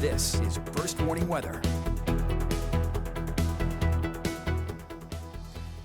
This is First Warning Weather.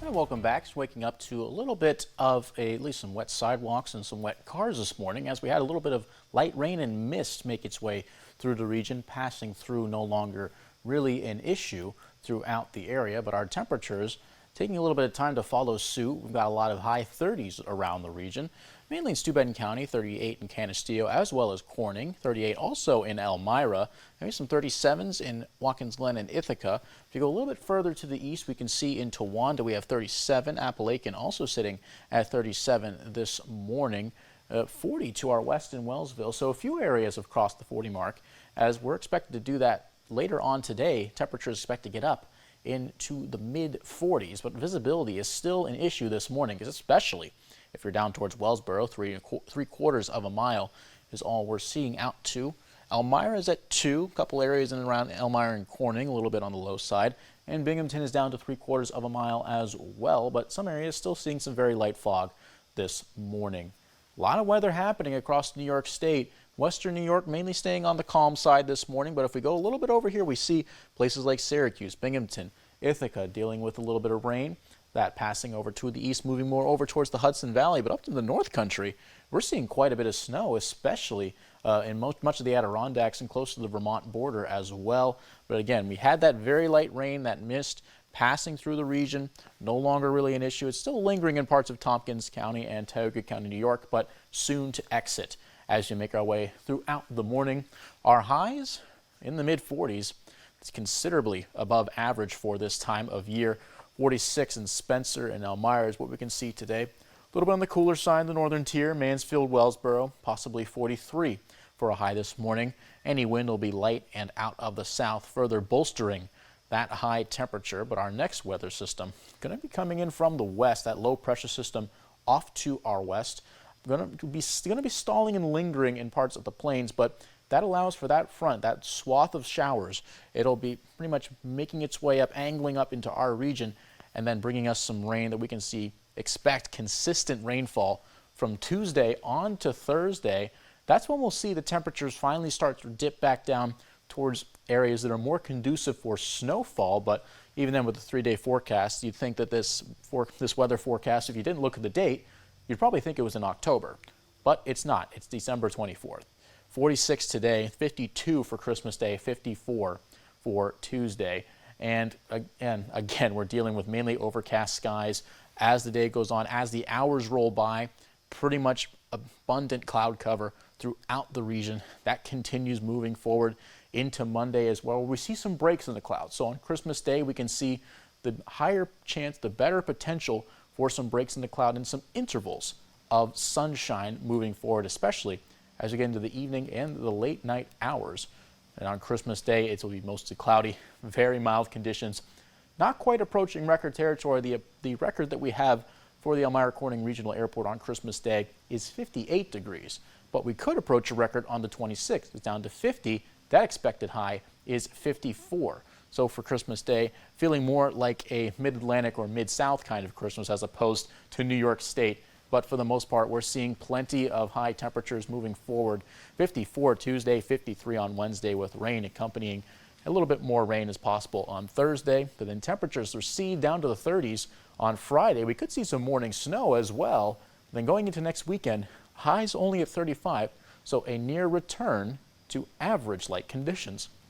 And welcome back. Just waking up to a little bit of at least some wet sidewalks and some wet cars this morning as we had a little bit of light rain and mist make its way through the region. Passing through no longer really an issue throughout the area, but our temperatures taking a little bit of time to follow suit. We've got a lot of high 30s around the region, mainly in Steuben County, 38 in Canisteo, as well as Corning, 38 also in Elmira, maybe some 37s in Watkins Glen and Ithaca. If you go a little bit further to the east, we can see in Towanda we have 37, Appalachian also sitting at 37 this morning, 40 to our west in Wellsville. So a few areas have crossed the 40 mark, as we're expected to do that later on today. Temperatures expect to get up into the mid 40s, but visibility is still an issue this morning, especially if you're down towards Wellsboro. 3/4 of a mile is all we're seeing out to. Elmira is at 2, a couple areas in and around Elmira and Corning, a little bit on the low side, and Binghamton is down to 3/4 of a mile as well, but some areas still seeing some very light fog this morning. A lot of weather happening across New York State. Western New York mainly staying on the calm side this morning, but if we go a little bit over here, we see places like Syracuse, Binghamton, Ithaca dealing with a little bit of rain. That passing over to the east, moving more over towards the Hudson Valley, but up to the North Country, we're seeing quite a bit of snow, especially in much of the Adirondacks and close to the Vermont border as well. But again, we had that very light rain, that mist passing through the region, no longer really an issue. It's still lingering in parts of Tompkins County and Tioga County, New York, but soon to exit as we make our way throughout the morning. Our highs in the mid 40s. It's considerably above average for this time of year. 46 in Spencer and Elmira is what we can see today. A little bit on the cooler side, the northern tier, Mansfield, Wellsboro, possibly 43 for a high this morning. Any wind will be light and out of the south, further bolstering that high temperature. But our next weather system going to be coming in from the west, that low pressure system off to our west. Going to be stalling and lingering in parts of the plains, but that allows for that front, that swath of showers. It'll be pretty much making its way up, angling up into our region, and then bringing us some rain that we can expect consistent rainfall from Tuesday on to Thursday. That's when we'll see the temperatures finally start to dip back down towards areas that are more conducive for snowfall. But even then, with the 3-day forecast, you'd think that this weather forecast, if you didn't look at the date, you'd probably think it was in October, but it's not. It's December 24th. 46 today, 52 for Christmas Day, 54 for Tuesday. And again, we're dealing with mainly overcast skies as the day goes on, as the hours roll by. Pretty much abundant cloud cover throughout the region. That continues moving forward into Monday as well. We see some breaks in the clouds. So on Christmas Day, we can see the higher chance, the better potential for some breaks in the cloud and some intervals of sunshine moving forward, especially as we get into the evening and the late night hours. And on Christmas Day, it will be mostly cloudy, very mild conditions. Not quite approaching record territory. The record that we have for the Elmira Corning Regional Airport on Christmas Day is 58 degrees. But we could approach a record on the 26th. It's down to 50. That expected high is 54. So for Christmas Day, feeling more like a mid-Atlantic or mid-South kind of Christmas as opposed to New York State. But for the most part, we're seeing plenty of high temperatures moving forward. 54 Tuesday, 53 on Wednesday, with rain accompanying. A little bit more rain is possible on Thursday, but then temperatures recede down to the 30s on Friday. We could see some morning snow as well. Then going into next weekend, highs only at 35, so a near return to average light conditions.